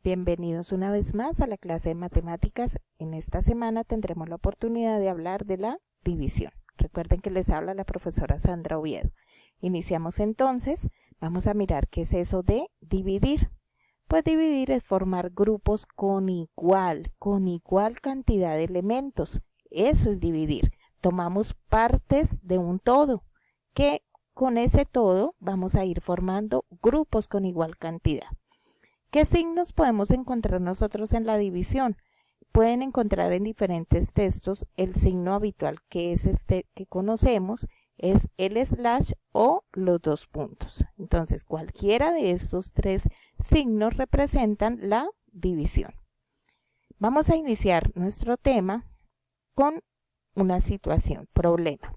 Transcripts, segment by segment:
Bienvenidos una vez más a la clase de matemáticas. En esta semana tendremos la oportunidad de hablar de la división. Recuerden que les habla la profesora Sandra Oviedo. Iniciamos entonces. Vamos a mirar qué es eso de dividir. Pues dividir es formar grupos con igual cantidad de elementos. Eso es dividir. Tomamos partes de un todo, que con ese todo vamos a ir formando grupos con igual cantidad. ¿Qué signos podemos encontrar nosotros en la división? Pueden encontrar en diferentes textos el signo habitual que es este que conocemos, es el slash o los dos puntos. Entonces, cualquiera de estos tres signos representan la división. Vamos a iniciar nuestro tema con una situación, problema.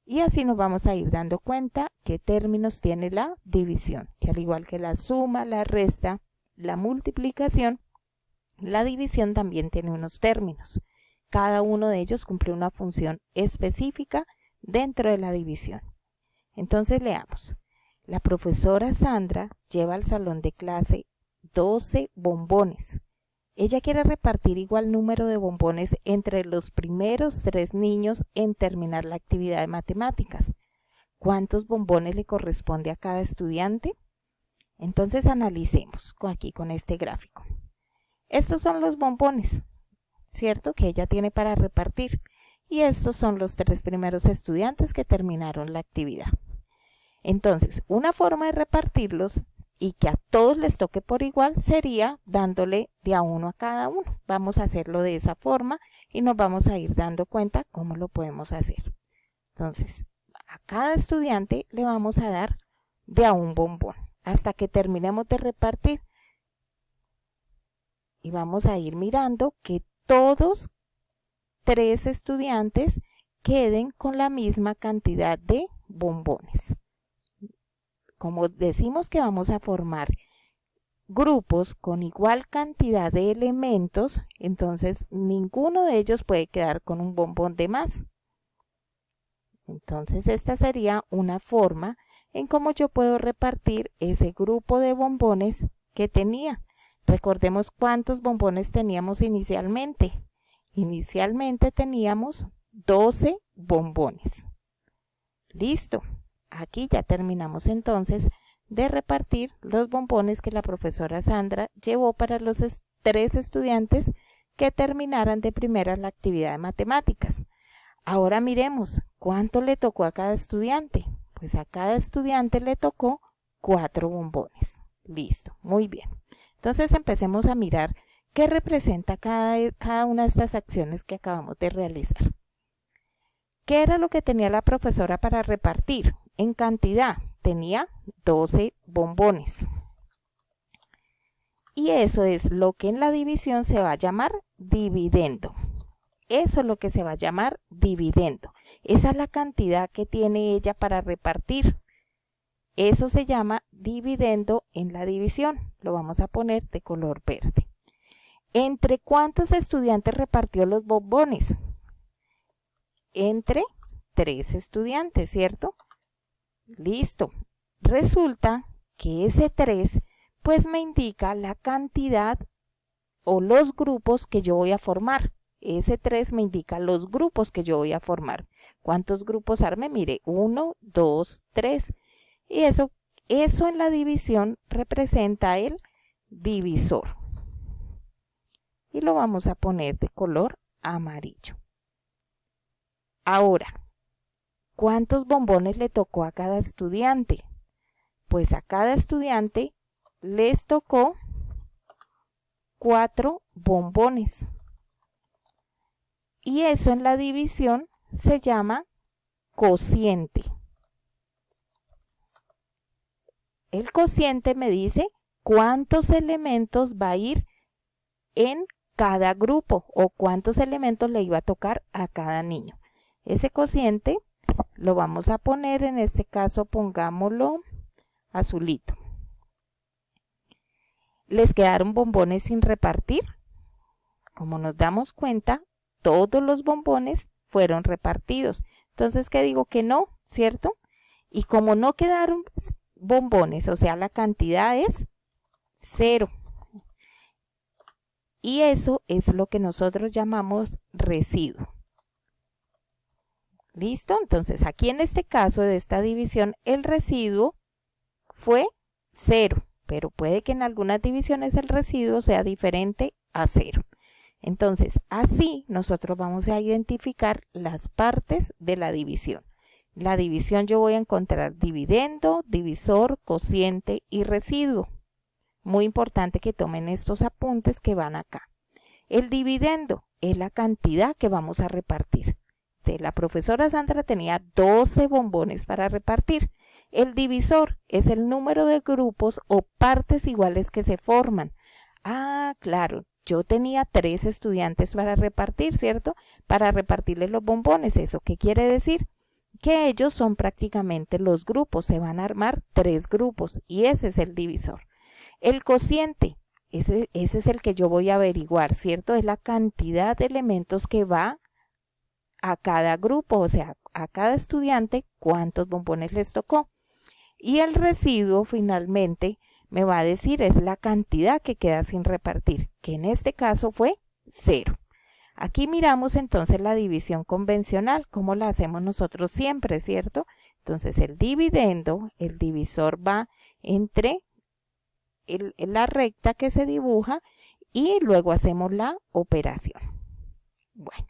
Y así nos vamos a ir dando cuenta qué términos tiene la división, que al igual que la suma, la resta, la multiplicación, la división también tiene unos términos. Cada uno de ellos cumple una función específica dentro de la división. Entonces leamos. La profesora Sandra lleva al salón de clase 12 bombones. Ella quiere repartir igual número de bombones entre los primeros 3 niños en terminar la actividad de matemáticas. ¿Cuántos bombones le corresponde a cada estudiante? Entonces analicemos aquí con este gráfico. Estos son los bombones, ¿cierto? Que ella tiene para repartir. Y estos son los 3 primeros estudiantes que terminaron la actividad. Entonces, una forma de repartirlos y que a todos les toque por igual sería dándole de a uno a cada uno. Vamos a hacerlo de esa forma y nos vamos a ir dando cuenta cómo lo podemos hacer. Entonces, a cada estudiante le vamos a dar de a un bombón hasta que terminemos de repartir. Y vamos a ir mirando que todos 3 estudiantes queden con la misma cantidad de bombones. Como decimos que vamos a formar grupos con igual cantidad de elementos, entonces ninguno de ellos puede quedar con un bombón de más. Entonces esta sería una forma en cómo yo puedo repartir ese grupo de bombones que tenía. Recordemos cuántos bombones teníamos inicialmente. Inicialmente teníamos 12 bombones. Listo. Aquí ya terminamos entonces de repartir los bombones que la profesora Sandra llevó para los 3 estudiantes que terminaran de primera la actividad de matemáticas. Ahora miremos cuánto le tocó a cada estudiante. Pues a cada estudiante le tocó 4 bombones. Listo, muy bien. Entonces empecemos a mirar qué representa cada una de estas acciones que acabamos de realizar. ¿Qué era lo que tenía la profesora para repartir? En cantidad tenía 12 bombones. Y eso es lo que en la división se va a llamar dividendo. Eso es lo que se va a llamar dividendo. Esa es la cantidad que tiene ella para repartir. Eso se llama dividendo en la división. Lo vamos a poner de color verde. ¿Entre cuántos estudiantes repartió los bombones? Entre 3 estudiantes, ¿cierto? Listo. Resulta que ese 3 pues me indica la cantidad o los grupos que yo voy a formar. Ese 3 me indica los grupos que yo voy a formar. ¿Cuántos grupos armé? Mire, 1, 2, 3. Y eso en la división representa el divisor. Y lo vamos a poner de color amarillo. Ahora, ¿cuántos bombones le tocó a cada estudiante? Pues a cada estudiante les tocó 4 bombones. Y eso en la división se llama cociente. El cociente me dice cuántos elementos va a ir en cada grupo o cuántos elementos le iba a tocar a cada niño. Ese cociente lo vamos a poner, en este caso pongámoslo azulito. ¿Les quedaron bombones sin repartir? Como nos damos cuenta, todos los bombones fueron repartidos. Entonces, ¿qué digo? Que no, ¿cierto? Y como no quedaron bombones, o sea, la cantidad es 0. y eso es lo que nosotros llamamos residuo. ¿Listo? Entonces aquí en este caso de esta división el residuo fue 0, pero puede que en algunas divisiones el residuo sea diferente a 0. Entonces así nosotros vamos a identificar las partes de la división. La división yo voy a encontrar dividendo, divisor, cociente y residuo. Muy importante que tomen estos apuntes que van acá. El dividendo es la cantidad que vamos a repartir. La profesora Sandra tenía 12 bombones para repartir. El divisor es el número de grupos o partes iguales que se forman. Ah, claro, yo tenía 3 estudiantes para repartir, ¿cierto? Para repartirles los bombones. ¿Eso qué quiere decir? Que ellos son prácticamente los grupos. Se van a armar 3 grupos y ese es el divisor. El cociente, ese es el que yo voy a averiguar, ¿cierto? Es la cantidad de elementos que va a cada grupo, o sea, a cada estudiante cuántos bombones les tocó. Y el residuo finalmente me va a decir es la cantidad que queda sin repartir, que en este caso fue 0. Aquí miramos entonces la división convencional, como la hacemos nosotros siempre, ¿cierto? Entonces el dividendo, el divisor va entre la recta que se dibuja y luego hacemos la operación. Bueno.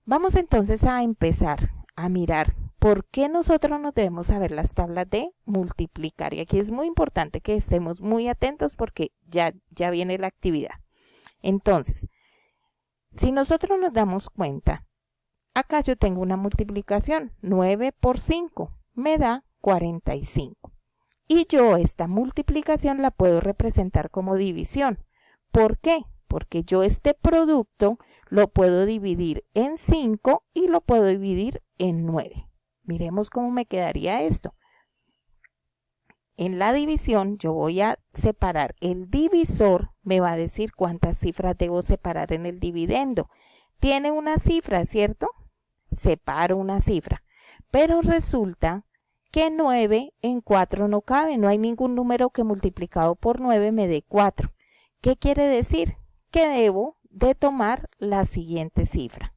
Vamos entonces a empezar a mirar por qué nosotros nos debemos saber las tablas de multiplicar. Y aquí es muy importante que estemos muy atentos porque ya viene la actividad. Entonces, si nosotros nos damos cuenta, acá yo tengo una multiplicación. 9 por 5 me da 45. Y yo esta multiplicación la puedo representar como división. ¿Por qué? Porque yo este producto lo puedo dividir en 5 y lo puedo dividir en 9. Miremos cómo me quedaría esto. En la división yo voy a separar. El divisor me va a decir cuántas cifras debo separar en el dividendo. Tiene una cifra, ¿cierto? Separo una cifra. Pero resulta que 9 en 4 no cabe. No hay ningún número que multiplicado por 9 me dé 4. ¿Qué quiere decir? Que debo de tomar la siguiente cifra.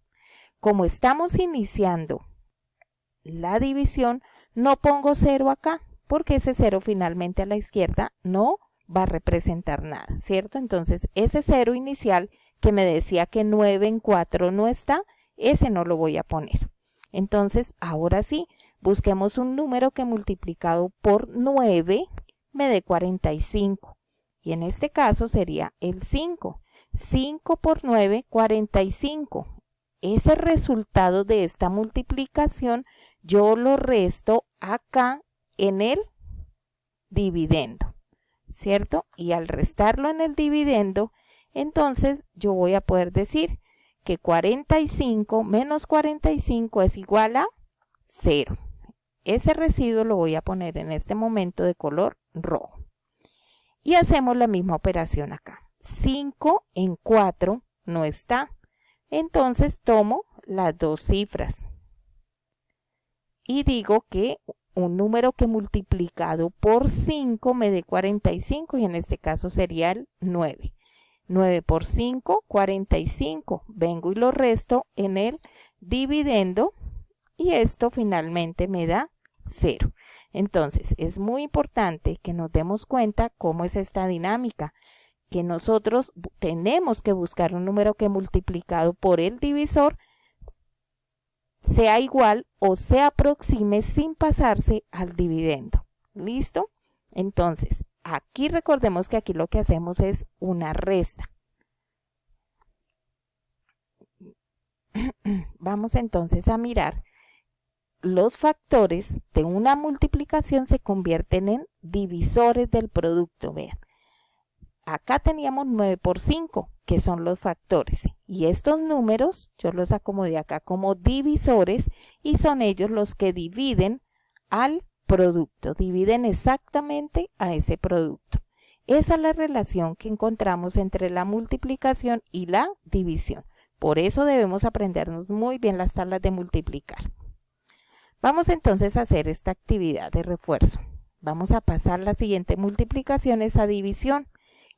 Como estamos iniciando la división, no pongo 0 acá, porque ese 0 finalmente a la izquierda no va a representar nada, ¿cierto? Entonces, ese 0 inicial que me decía que 9 en 4 no está, ese no lo voy a poner. Entonces, ahora sí, busquemos un número que multiplicado por 9 me dé 45. Y en este caso sería el 5. 5 por 9, 45. Ese resultado de esta multiplicación yo lo resto acá en el dividendo, ¿cierto? Y al restarlo en el dividendo, entonces yo voy a poder decir que 45 menos 45 es igual a 0. Ese residuo lo voy a poner en este momento de color rojo. Y hacemos la misma operación acá. 5 en 4 no está. Entonces tomo las dos cifras y digo que un número que multiplicado por 5 me dé 45 y en este caso sería el 9. 9 por 5, 45. Vengo y lo resto en el dividendo y esto finalmente me da 0. Entonces es muy importante que nos demos cuenta cómo es esta dinámica, que nosotros tenemos que buscar un número que multiplicado por el divisor sea igual o se aproxime sin pasarse al dividendo. ¿Listo? Entonces, aquí recordemos que aquí lo que hacemos es una resta. Vamos entonces a mirar. Los factores de una multiplicación se convierten en divisores del producto. Vean. Acá teníamos 9 por 5, que son los factores. Y estos números yo los acomodé acá como divisores y son ellos los que dividen al producto. Dividen exactamente a ese producto. Esa es la relación que encontramos entre la multiplicación y la división. Por eso debemos aprendernos muy bien las tablas de multiplicar. Vamos entonces a hacer esta actividad de refuerzo. Vamos a pasar la siguiente multiplicación a división.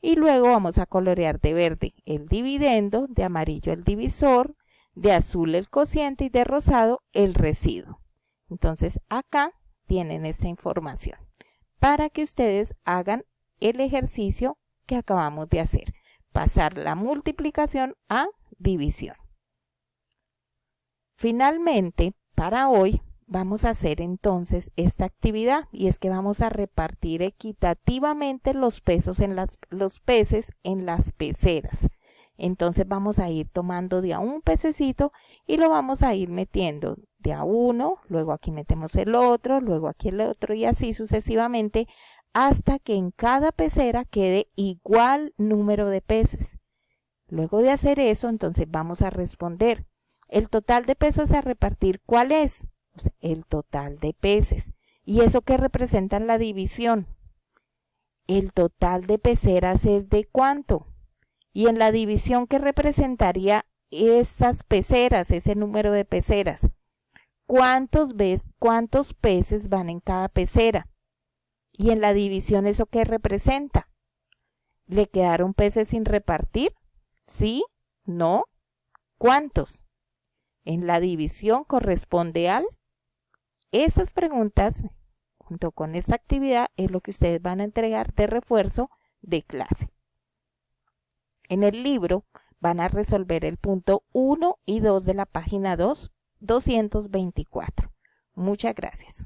Y luego vamos a colorear de verde el dividendo, de amarillo el divisor, de azul el cociente y de rosado el residuo. Entonces acá tienen esta información para que ustedes hagan el ejercicio que acabamos de hacer, pasar la multiplicación a división. Finalmente, para hoy vamos a hacer entonces esta actividad, y es que vamos a repartir equitativamente los peces en las peceras. Entonces vamos a ir tomando de a un pececito y lo vamos a ir metiendo de a uno, luego aquí metemos el otro, luego aquí el otro, y así sucesivamente hasta que en cada pecera quede igual número de peces. Luego de hacer eso, entonces vamos a responder: el total de peces a repartir, ¿cuál es? O sea, el total de peces. ¿Y eso qué representa en la división? El total de peceras es de ¿cuánto? Y en la división, ¿qué representaría esas peceras, ese número de peceras? ¿Cuántos peces van en cada pecera? Y en la división, ¿eso qué representa? ¿Le quedaron peces sin repartir? ¿Sí? ¿No? ¿Cuántos? En la división corresponde al... Esas preguntas, junto con esta actividad, es lo que ustedes van a entregar de refuerzo de clase. En el libro van a resolver el punto 1 y 2 de la página 224. Muchas gracias.